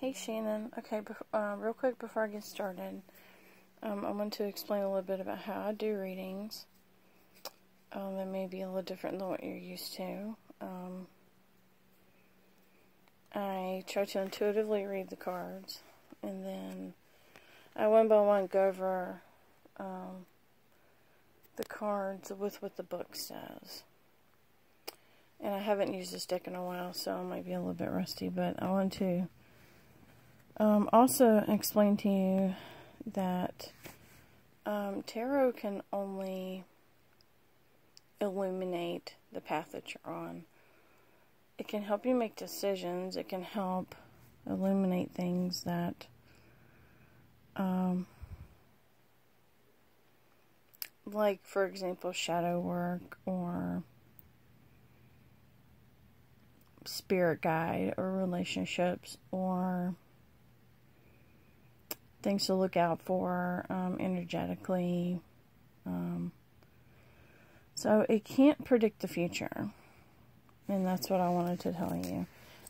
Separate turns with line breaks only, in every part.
Hey Shannon, okay, real quick before I get started, I want to explain a little bit about how I do readings. It may be a little different than what you're used to. I try to intuitively read the cards, and then I one by one go over the cards with what the book says. And I haven't used this deck in a while, so I might be a little bit rusty, but I want to also explain to you that tarot can only illuminate the path that you're on. It can help you make decisions. It can help illuminate things that like, for example, shadow work or spirit guide or relationships or things to look out for energetically. So it can't predict the future. And that's what I wanted to tell you.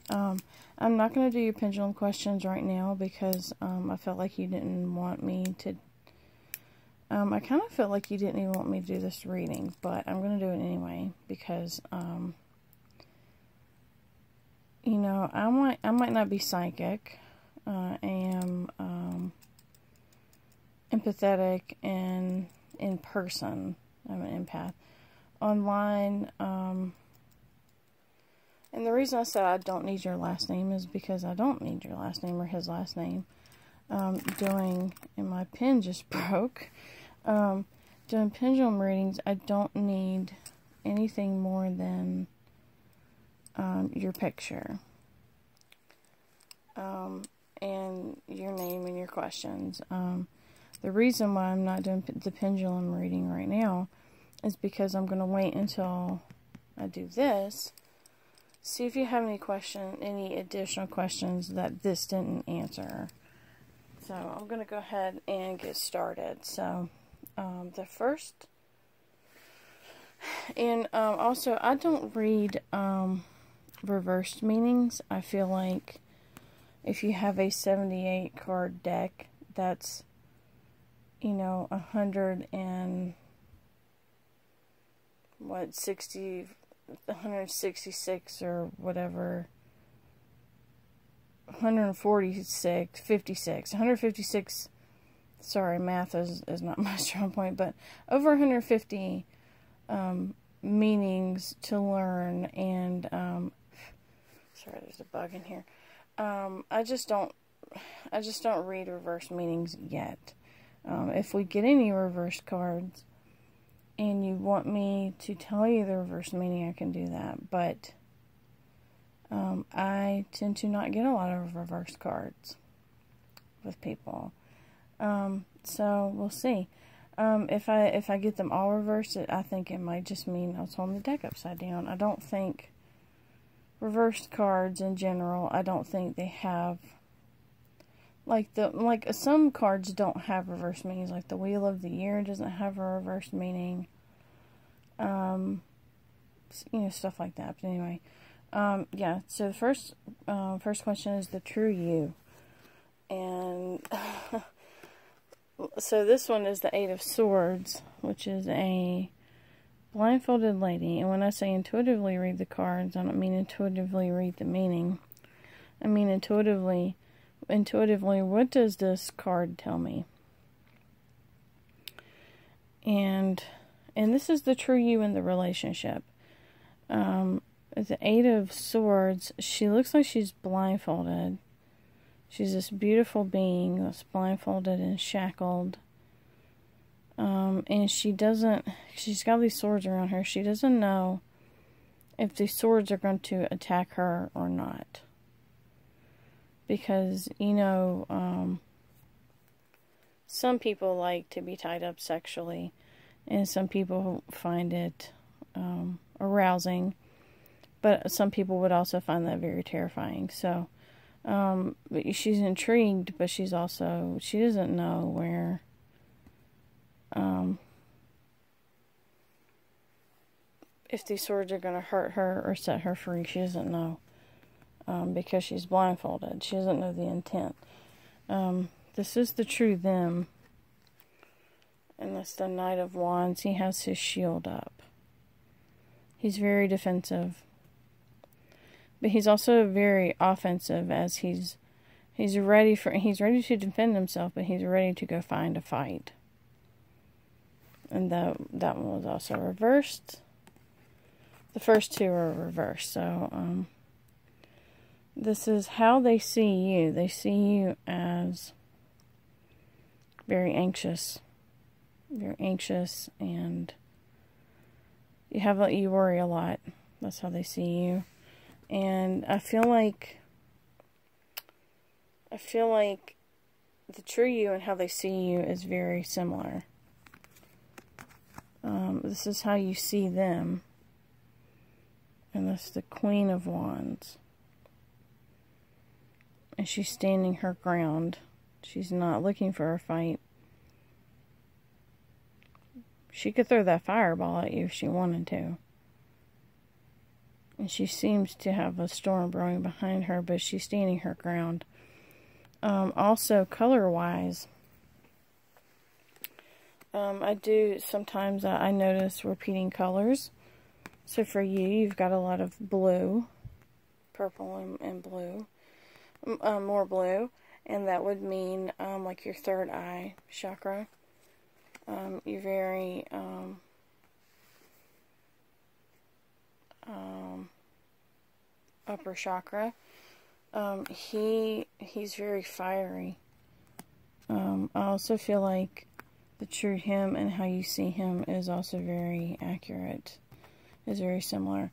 I'm not going to do your pendulum questions right now because I felt like you didn't want me to. I kind of felt like you didn't even want me to do this reading, but I'm going to do it anyway because, you know, I might not be psychic. I am empathetic and in person. I'm an empath. Online, and the reason I said I don't need your last name is because I don't need your last name or his last name. And my pen just broke. Doing pendulum readings, I don't need anything more than your picture. And your name and your questions. The reason why I'm not doing the pendulum reading right now is because I'm going to wait until I do this. See if you have any additional questions that this didn't answer. So I'm going to go ahead and get started. So the first, and also I don't read reversed meanings. I feel like if you have a 78 card deck, that's, you know, 166 or whatever, 156, sorry, math is not my strong point, but over 150 meanings to learn, and, sorry, there's a bug in here. I just don't read reverse meanings yet. If we get any reverse cards and you want me to tell you the reverse meaning, I can do that. But I tend to not get a lot of reverse cards with people. So we'll see. If I get them all reversed, I think it might just mean I was holding the deck upside down. I don't think reversed cards in general, I don't think they have, like some cards don't have reverse meanings, like the Wheel of the Year doesn't have a reverse meaning, you know, stuff like that. But anyway, yeah, so the first question is the true you, and so this one is the Eight of Swords, which is a blindfolded lady. And when I say intuitively read the cards, I don't mean intuitively read the meaning. I mean intuitively, what does this card tell me? And this is the true you in the relationship. The Eight of Swords, she looks like she's blindfolded. She's this beautiful being that's blindfolded and shackled. And she's got these swords around her. She doesn't know if these swords are going to attack her or not. Because, you know, some people like to be tied up sexually, and some people find it arousing, but some people would also find that very terrifying. So, she's intrigued, but she doesn't know where, if these swords are going to hurt her or set her free. She doesn't know. because she's blindfolded. She doesn't know the intent. This is the true them. And that's the Knight of Wands. He has his shield up. He's very defensive. But he's also very offensive, as he's ready to defend himself, but he's ready to go find a fight. And that one was also reversed. The first two are reversed. So this is how they see you. They see you as very anxious. You're anxious, and you worry a lot. That's how they see you. And I feel like the true you and how they see you is very similar. This is how you see them. And that's the Queen of Wands. And she's standing her ground. She's not looking for a fight. She could throw that fireball at you if she wanted to. And she seems to have a storm brewing behind her, but she's standing her ground. Also, color-wise, I do sometimes, I notice repeating colors. So for you, you've got a lot of blue, purple and blue, more blue. And that would mean, like your third eye chakra. You're very, upper chakra. He's very fiery. I also feel like the true him and how you see him is also very accurate. Is very similar.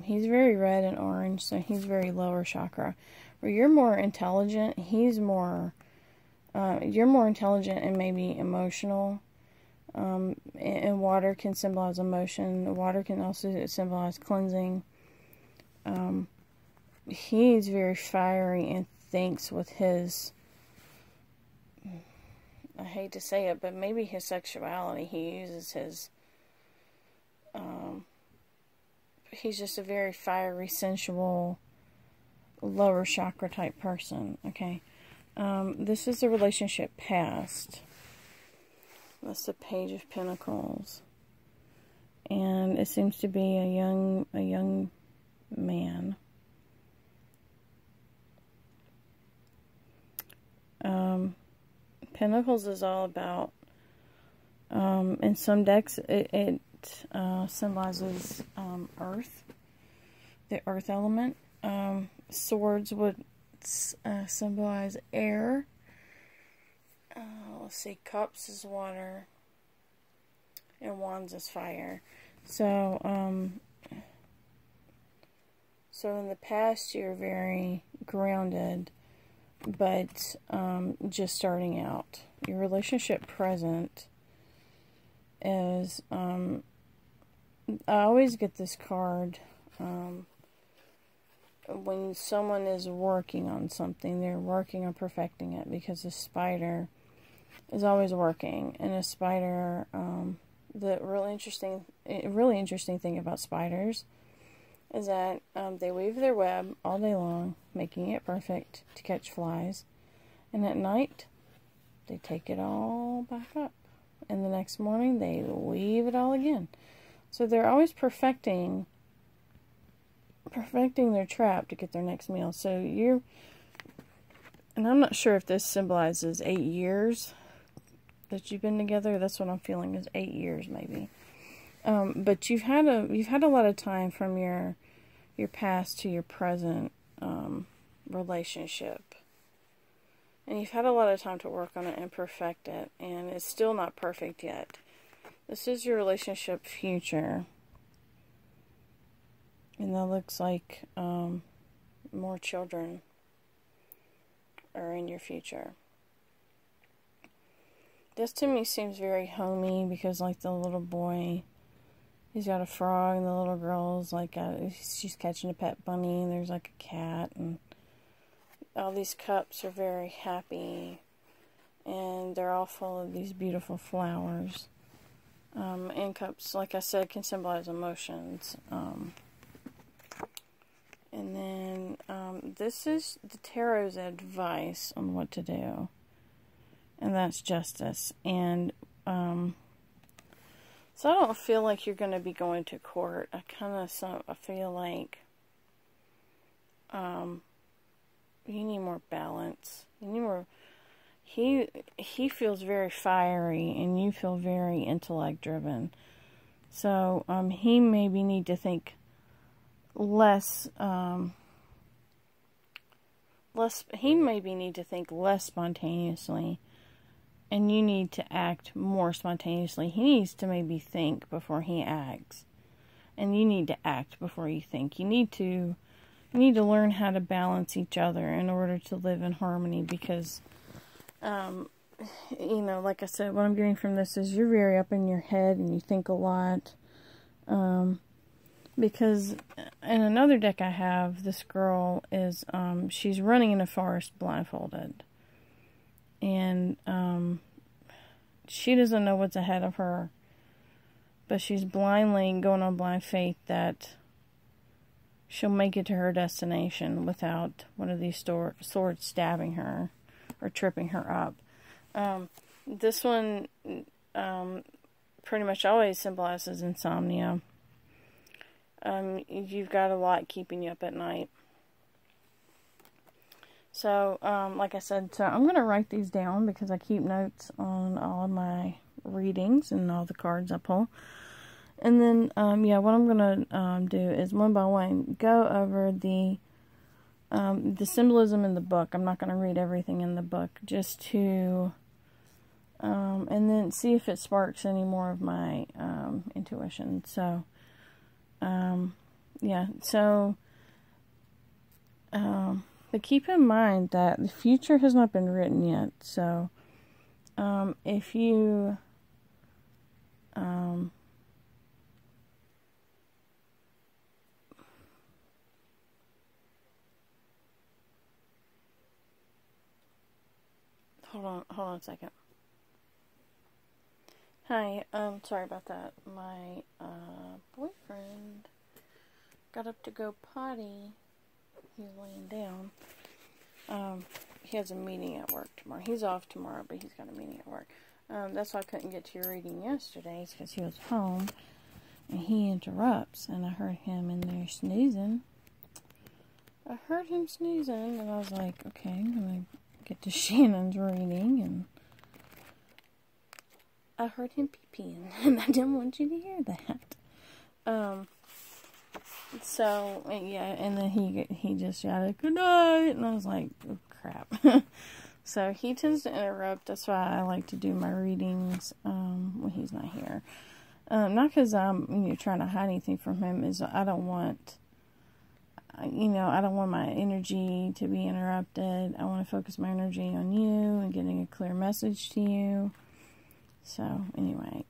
He's very red and orange, so he's very lower chakra. Where you're more intelligent, he's more, you're more intelligent and maybe emotional. And water can symbolize emotion. Water can also symbolize cleansing. He's very fiery and thinks with his, I hate to say it, but maybe his sexuality. He uses his, he's just a very fiery, sensual, lower chakra type person. Okay. This is the relationship past. That's the Page of Pentacles. And it seems to be a young man. Pentacles is all about, in some decks, it symbolizes earth, the earth element. Swords would symbolize air. Let's see, cups is water, and wands is fire. So in the past, you're very grounded, but just starting out. Your relationship present is, I always get this card, when someone is working on something, they're working on perfecting it, because the spider is always working. And a spider, the really interesting thing about spiders is that they weave their web all day long, making it perfect to catch flies, and at night they take it all back up, and the next morning they weave it all again. So they're always perfecting their trap to get their next meal. So and I'm not sure if this symbolizes 8 years that you've been together. That's what I'm feeling, is 8 years maybe. But you've had a lot of time from your past to your present relationship, and you've had a lot of time to work on it and perfect it, and it's still not perfect yet. This is your relationship future, and that looks like more children are in your future. This to me seems very homey, because like the little boy, he's got a frog, and the little girl's like, she's catching a pet bunny, and there's like a cat, and all these cups are very happy, and they're all full of these beautiful flowers. And cups, like I said, can symbolize emotions. And then this is the tarot's advice on what to do. And that's justice. And, so I don't feel like you're going to be going to court. I feel like, you need more balance. You need more, he feels very fiery, and you feel very intellect driven. So, he maybe need to think less spontaneously, and you need to act more spontaneously. He needs to maybe think before he acts, and you need to act before you think. You need to learn how to balance each other in order to live in harmony, because, like I said, what I'm getting from this is you're very up in your head, and you think a lot, because in another deck I have, this girl is, she's running in a forest blindfolded. And, she doesn't know what's ahead of her. But she's blindly going on blind faith that she'll make it to her destination without one of these swords stabbing her or tripping her up. This one, pretty much always symbolizes insomnia. You've got a lot keeping you up at night. So, like I said, so I'm going to write these down because I keep notes on all of my readings and all the cards I pull. And then, what I'm going to do is one by one go over the symbolism in the book. I'm not going to read everything in the book, just to, and then see if it sparks any more of my intuition. So, but keep in mind that the future has not been written yet. So, if you, hold on a second. Hi, sorry about that. My, boyfriend got up to go potty. He's laying down. He has a meeting at work tomorrow. He's off tomorrow, but he's got a meeting at work. That's why I couldn't get to your reading yesterday, because he was home, and he interrupts, and I heard him in there snoozing. I heard him snoozing, and I was like, okay, I'm going to get to Shannon's reading, and I heard him pee-peeing, and I didn't want you to hear that. So, yeah, and then he just shouted, "Good night," and I was like, oh, crap. So, he tends to interrupt. That's why I like to do my readings, when he's not here. Not because I'm, trying to hide anything from him, is I don't want, I don't want my energy to be interrupted. I want to focus my energy on you and getting a clear message to you. So, anyway,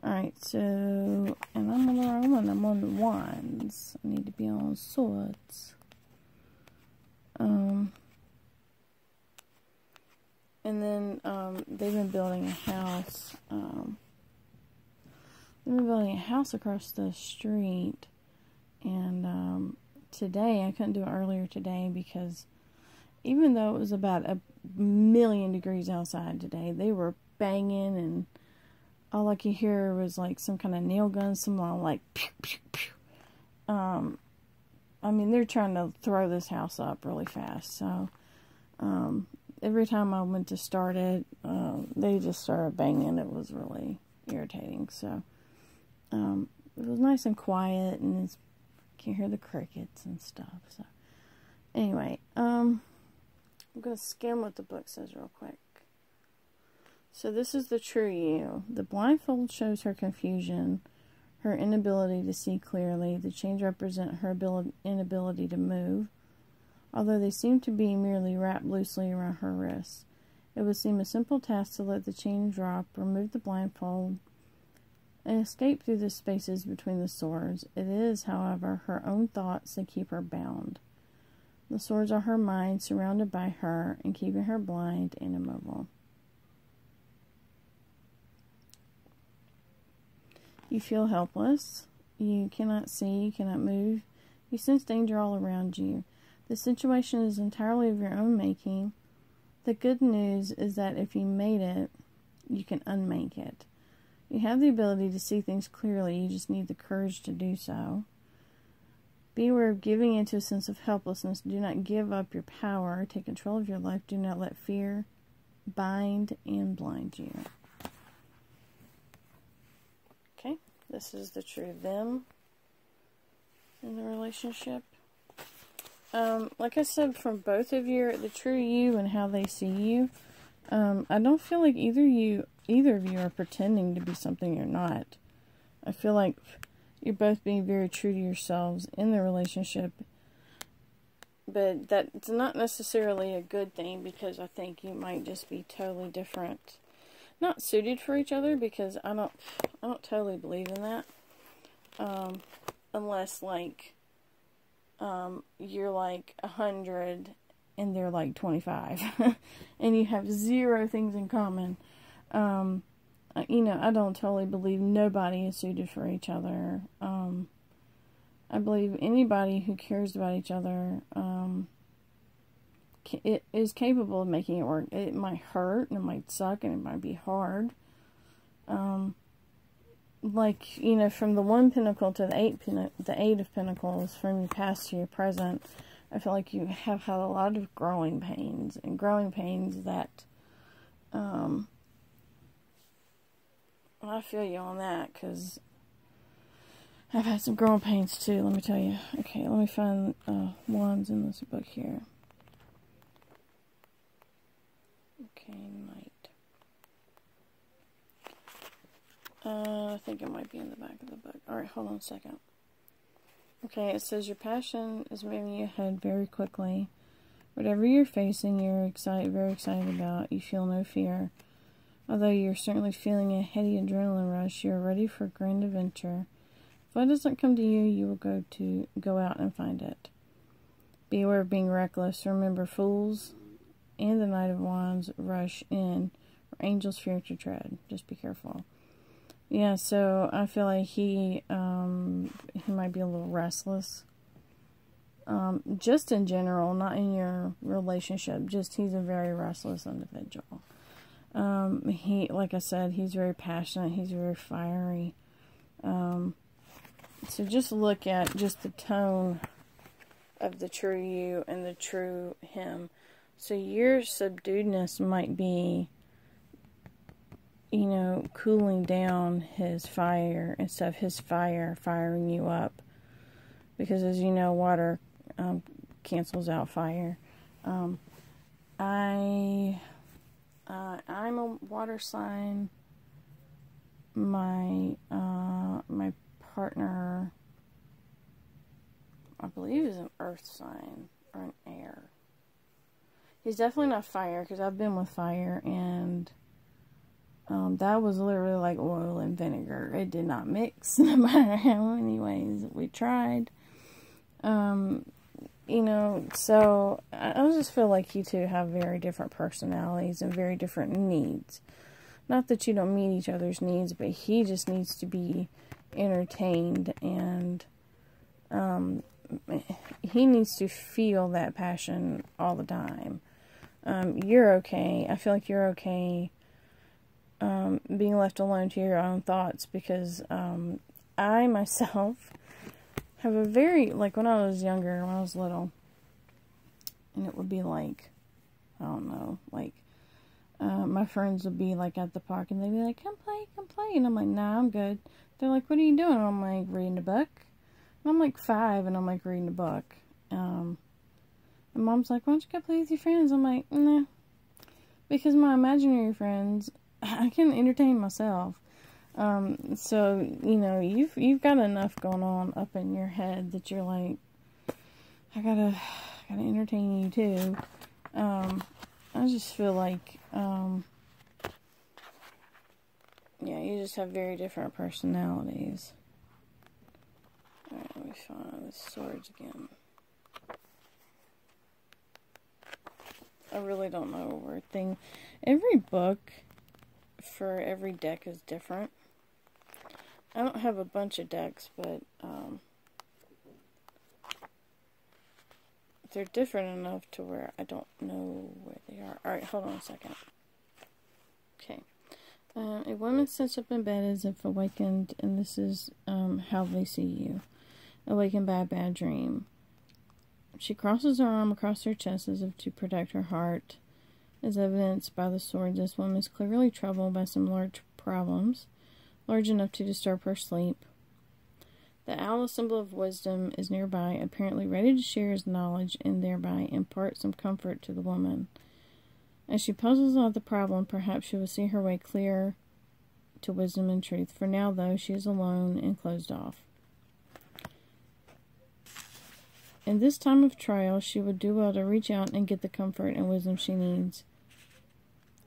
alright, so, and I'm on the wrong one. I'm on the wands. I need to be on swords. And then, they've been building a house. They've been building a house across the street. And, today, I couldn't do it earlier today because even though it was about 1,000,000 degrees outside today, they were banging, and all I could hear was like some kind of nail gun, someone like pew, pew, pew. They're trying to throw this house up really fast. So, every time I went to start it, they just started banging. It was really irritating. So, it was nice and quiet, and you can hear the crickets and stuff. So, anyway, I'm going to skim what the book says real quick. So this is the true you. The blindfold shows her confusion, her inability to see clearly. The chains represent her inability to move, although they seem to be merely wrapped loosely around her wrists. It would seem a simple task to let the chain drop, remove the blindfold, and escape through the spaces between the swords. It is, however, her own thoughts that keep her bound. The swords are her mind, surrounded by her, and keeping her blind and immobile. You feel helpless. You cannot see, you cannot move. You sense danger all around you. The situation is entirely of your own making. The good news is that if you made it, you can unmake it. You have the ability to see things clearly, you just need the courage to do so. Be aware of giving into a sense of helplessness. Do not give up your power. Take control of your life. Do not let fear bind and blind you. Okay, this is the true them in the relationship. Like I said, from both of you, the true you and how they see you, I don't feel like either of you are pretending to be something you're not. I feel like you're both being very true to yourselves in the relationship, but that's not necessarily a good thing, because I think you might just be totally different, not suited for each other, because I don't totally believe in that, unless like you're like 100 and they're like 25 and you have zero things in common. You know, I don't totally believe nobody is suited for each other. I believe anybody who cares about each other it is capable of making it work. It might hurt and it might suck and it might be hard. Like, you know, from the 1 pentacle to the 8 of pentacles, from your past to your present, I feel like you have had a lot of growing pains, and growing pains that, I feel you on that, because I've had some growing pains too, let me tell you. Okay, let me find wands in this book here. Okay, Knight. I think it might be in the back of the book. Alright, hold on a second. Okay, it says your passion is moving you ahead very quickly. Whatever you're facing, you're very excited about. You feel no fear. Although you're certainly feeling a heady adrenaline rush, you're ready for a grand adventure. If light doesn't come to you, you will go out and find it. Be aware of being reckless. Remember, fools and the Knight of Wands rush in, where angels fear to tread. Just be careful. Yeah, so I feel like he might be a little restless. Just in general, not in your relationship. Just he's a very restless individual. Like I said, he's very passionate. He's very fiery. So just look at just the tone of the true you and the true him. So your subduedness might be, you know, cooling down his fire instead of his fire firing you up. Because as you know, water cancels out fire. I'm a water sign. My partner, I believe, is an earth sign or an air. He's definitely not fire, because I've been with fire, and that was literally like oil and vinegar. It did not mix, no matter how many ways we tried. You know, so I just feel like you two have very different personalities and very different needs. Not that you don't meet each other's needs, but he just needs to be entertained, and he needs to feel that passion all the time. You're okay. I feel like you're okay being left alone to your own thoughts, because I myself have a very, like when I was younger, when I was little, and it would be like, I don't know, like my friends would be like at the park and they'd be like, come play, and I'm like, nah, I'm good. They're like, what are you doing? And I'm like, reading a book. And I'm like 5 and I'm like reading a book. And mom's like, why don't you go play with your friends? I'm like, nah, because my imaginary friends, I can entertain myself. So, you know, you've got enough going on up in your head that you're like, I gotta entertain you too. I just feel like, yeah, you just have very different personalities. Alright, let me find the swords again. I really don't know a word thing. Every book for every deck is different. I don't have a bunch of decks, but they're different enough to where I don't know where they are. Alright, hold on a second. Okay. A woman sits up in bed as if awakened, and this is how they see you. Awakened by a bad dream. She crosses her arm across her chest as if to protect her heart. As evidenced by the sword, this woman is clearly troubled by some large problems, large enough to disturb her sleep. The owl, a symbol of wisdom, is nearby, apparently ready to share his knowledge and thereby impart some comfort to the woman. As she puzzles out the problem, perhaps she will see her way clear to wisdom and truth. For now, though, she is alone and closed off. In this time of trial, she would do well to reach out and get the comfort and wisdom she needs.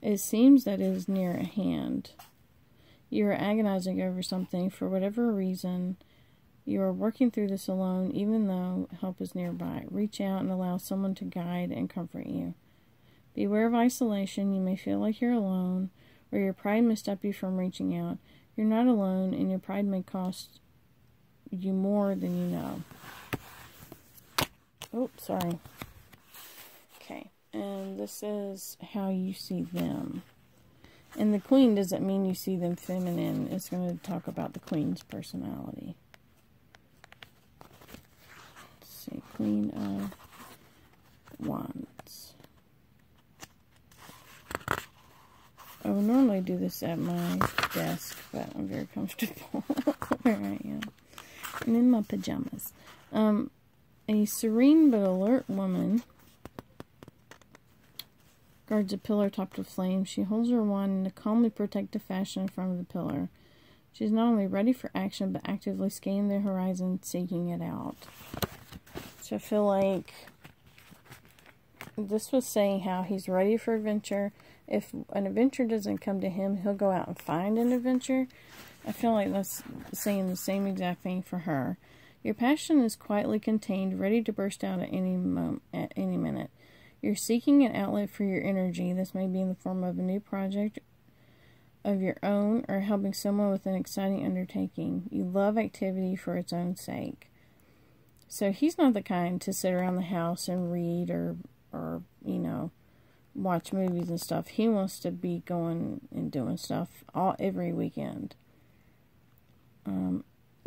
It seems that it is near at hand. You are agonizing over something for whatever reason. You are working through this alone, even though help is nearby. Reach out and allow someone to guide and comfort you. Beware of isolation. You may feel like you're alone, or your pride may stop you from reaching out. You're not alone, and your pride may cost you more than you know. Oh, sorry. Okay, and this is how you see them. And the queen doesn't mean you see them feminine. It's going to talk about the queen's personality. Let's see, Queen of Wands. I would normally do this at my desk, but I'm very comfortable where I am. I'm in my pajamas. A serene but alert woman guards a pillar topped with flames. She holds her wand in a calmly protective fashion in front of the pillar. She is not only ready for action, but actively scanning the horizon, seeking it out. So I feel like this was saying how he's ready for adventure. If an adventure doesn't come to him, he'll go out and find an adventure. I feel like that's saying the same exact thing for her. Your passion is quietly contained, ready to burst out at any moment, at any minute. You're seeking an outlet for your energy. This may be in the form of a new project of your own or helping someone with an exciting undertaking. You love activity for its own sake. So he's not the kind to sit around the house and read or you know, watch movies and stuff. He wants to be going and doing stuff every weekend.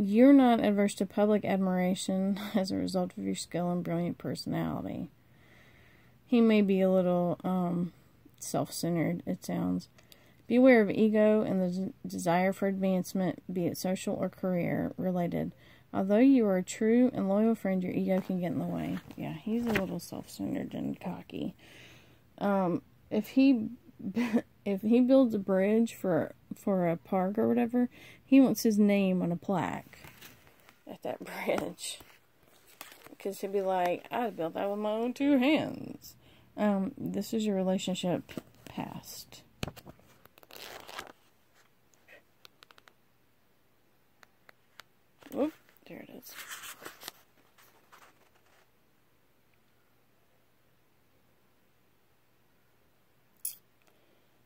You're not adverse to public admiration as a result of your skill and brilliant personality. He may be a little self-centered, it sounds. Beware of ego and the desire for advancement, be it social or career related. Although you are a true and loyal friend, your ego can get in the way. Yeah, he's a little self-centered and cocky. If he builds a bridge for a park or whatever, he wants his name on a plaque at that bridge. Because he'll be like, I built that with my own two hands. This is your relationship past. Whoop, there it is.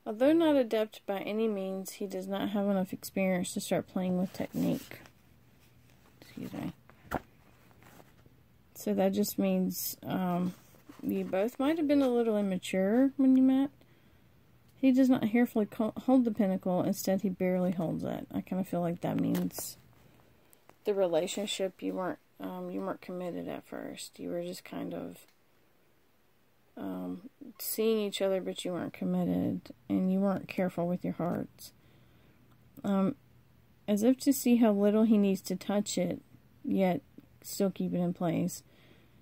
Although not adept by any means, he does not have enough experience to start playing with technique. Excuse me. So that just means you both might have been a little immature when you met. He does not carefully hold the pinnacle. Instead, he barely holds it. I kind of feel like that means the relationship, you weren't committed at first. You were just kind of seeing each other, but you weren't committed, and you weren't careful with your hearts. As if to see how little he needs to touch it, yet still keep it in place.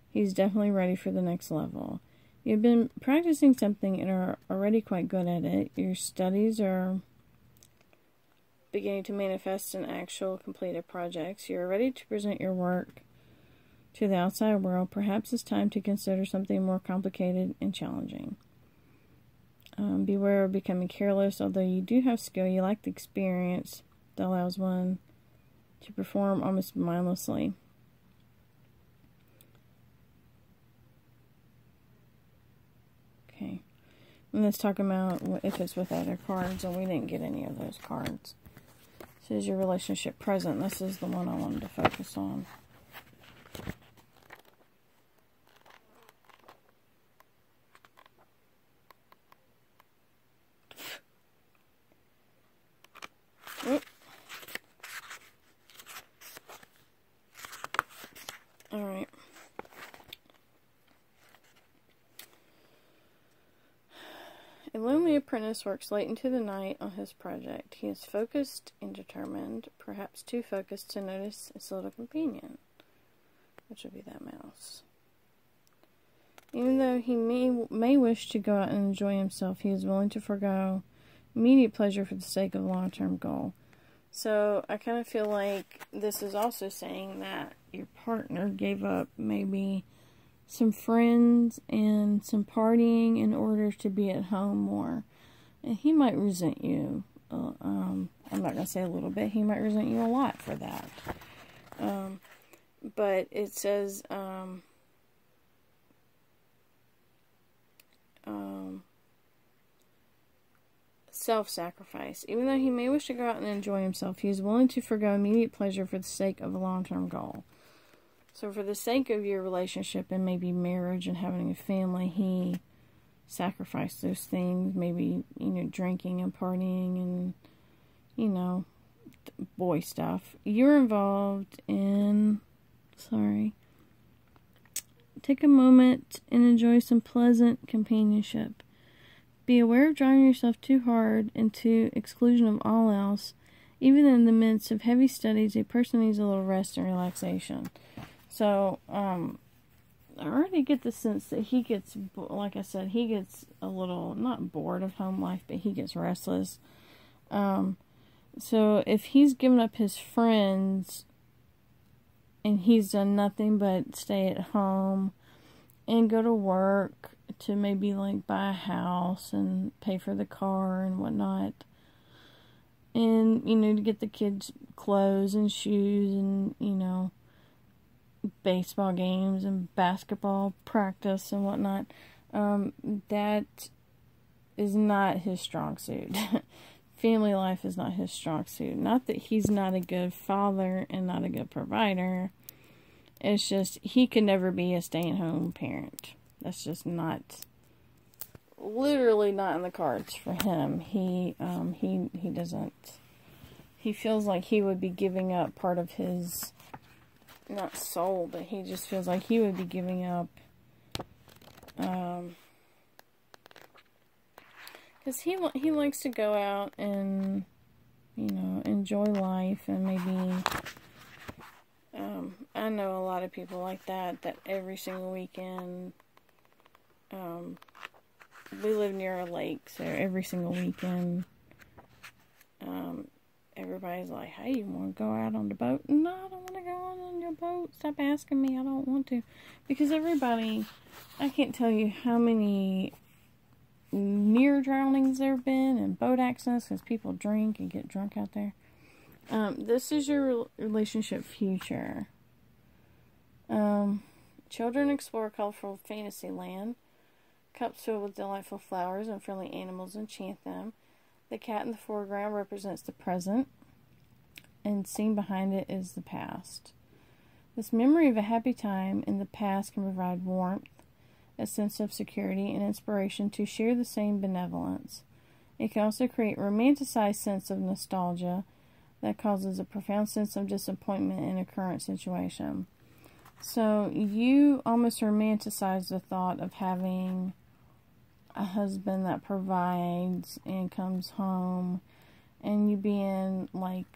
He's definitely ready for the next level. You've been practicing something and are already quite good at it. Your studies are beginning to manifest in actual completed projects. You are ready to present your work to the outside world. Perhaps it's time to consider something more complicated and challenging. Beware of becoming careless. Although you do have skill, you lack the experience that allows one to perform almost mindlessly. Okay. And let's talk about if it's with other cards, and we didn't get any of those cards. This is your relationship present. This is the one I wanted to focus on. A lonely apprentice works late into the night on his project. He is focused and determined, perhaps too focused to notice his little companion, which would be that mouse. Even though he may wish to go out and enjoy himself, he is willing to forego immediate pleasure for the sake of a long-term goal. So I kind of feel like this is also saying that your partner gave up maybe some friends and some partying in order to be at home more. And he might resent you. I'm not going to say a little bit. He might resent you a lot for that. But it says, self-sacrifice. Even though he may wish to go out and enjoy himself, he is willing to forgo immediate pleasure for the sake of a long-term goal. So for the sake of your relationship and maybe marriage and having a family, he sacrificed those things. Maybe, drinking and partying and, boy stuff. You're involved in... Take a moment and enjoy some pleasant companionship. Be aware of driving yourself too hard and to exclusion of all else. Even in the midst of heavy studies, a person needs a little rest and relaxation. So, I already get the sense that he gets, like I said, he gets a little, not bored of home life, but he gets restless. So if he's given up his friends and he's done nothing but stay at home and go to work to maybe like buy a house and pay for the car and whatnot, and, to get the kids clothes and shoes and, baseball games and basketball practice and whatnot, that is not his strong suit. Family life is not his strong suit. Not that he's not a good father and not a good provider. It's just he could never be a stay-at-home parent. That's just not, literally not in the cards for him. He doesn't. He feels like he would be giving up part of his, not soul, but he just feels like he would be giving up, because he likes to go out and, enjoy life, and maybe, I know a lot of people like that every single weekend, we live near a lake, so every single weekend, everybody's like, hey, you want to go out on the boat? No, I don't want to go out on your boat. Stop asking me. I don't want to. Because everybody, I can't tell you how many near drownings there have been and boat accidents because people drink and get drunk out there. This is your relationship future. Children explore colorful fantasy land. Cups filled with delightful flowers and friendly animals enchant them. The cat in the foreground represents the present, and seen behind it is the past. This memory of a happy time in the past can provide warmth, a sense of security, and inspiration to share the same benevolence. It can also create a romanticized sense of nostalgia that causes a profound sense of disappointment in a current situation. So you almost romanticize the thought of having a husband that provides and comes home, and you being like,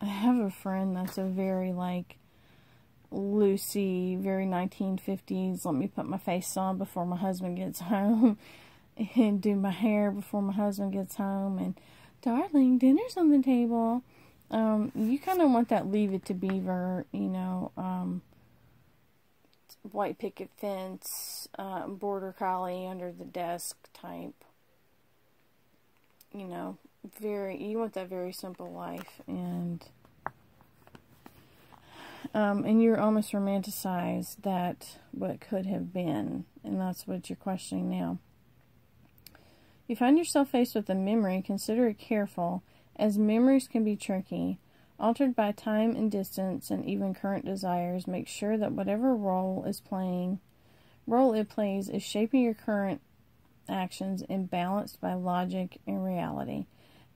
I have a friend that's a very like Lucy, very 1950s, let me put my face on before my husband gets home and do my hair before my husband gets home, and darling, dinner's on the table. You kind of want that Leave It to Beaver, white picket fence, border collie under the desk type, you want that very simple life, and you're almost romanticize that what could have been, and that's what you're questioning now. You find yourself faced with a memory. Consider it careful, as memories can be tricky, altered by time and distance, and even current desires. Make sure that whatever role it plays is shaping your current actions and balanced by logic and reality.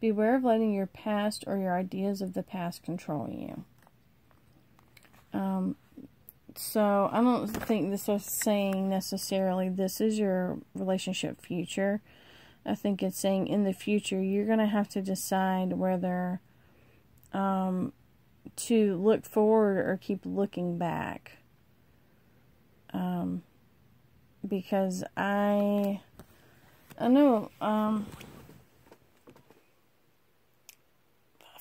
Beware of letting your past or your ideas of the past control you. So I don't think this is saying necessarily this is your relationship future. I think it's saying in the future, you're going to have to decide whether to look forward or keep looking back. Because I know,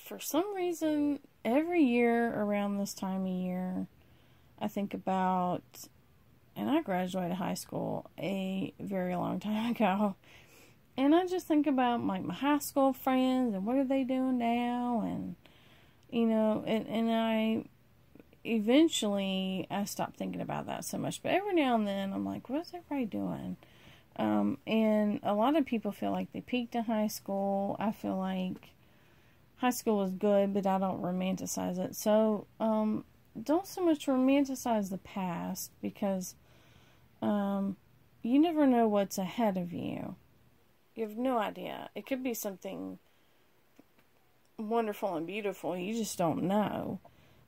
for some reason, every year around this time of year, I think about, and I graduated high school a very long time ago, and I just think about like my high school friends and what are they doing now, and and I eventually I stopped thinking about that so much, but every now and then I'm like, what's everybody doing? And a lot of people feel like they peaked in high school. I feel like high school was good, but I don't romanticize it. So, don't so much romanticize the past, because you never know what's ahead of you. You have no idea. It could be something wonderful and beautiful. You just don't know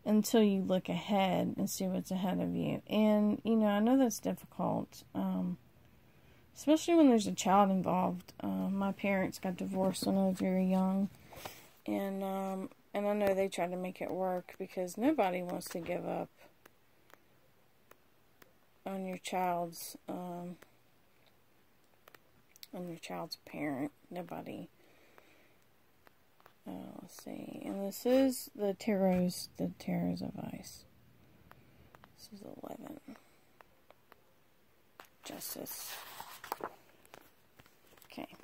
until you look ahead and see what's ahead of you. And, I know that's difficult, especially when there's a child involved. My parents got divorced when I was very young. And I know they tried to make it work, because nobody wants to give up on your child's parent. Nobody. Let's see. And this is the Tarots of Ice. This is 11. Justice. Okay.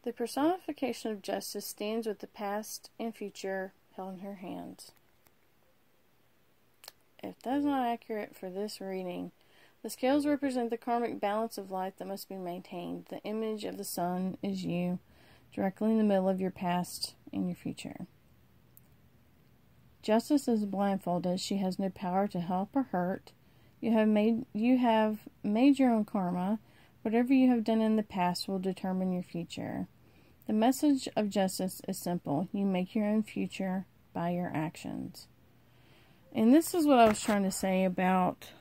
The personification of justice stands with the past and future held in her hands. If that's not accurate for this reading, the scales represent the karmic balance of life that must be maintained. The image of the sun is you, directly in the middle of your past and your future. Justice is blindfolded. She has no power to help or hurt. You have made your own karma. Whatever you have done in the past will determine your future. The message of justice is simple. You make your own future by your actions. And this is what I was trying to say about,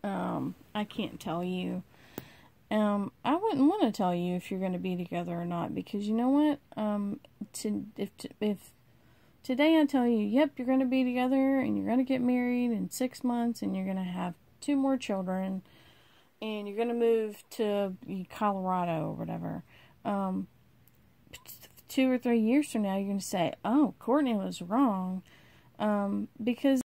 I can't tell you. I wouldn't want to tell you if you're going to be together or not, because you know what? If today I tell you, yep, you're going to be together and you're going to get married in 6 months and you're going to have 2 more children and you're going to move to Colorado or whatever, 2 or 3 years from now, you're going to say, oh, Courtney was wrong, because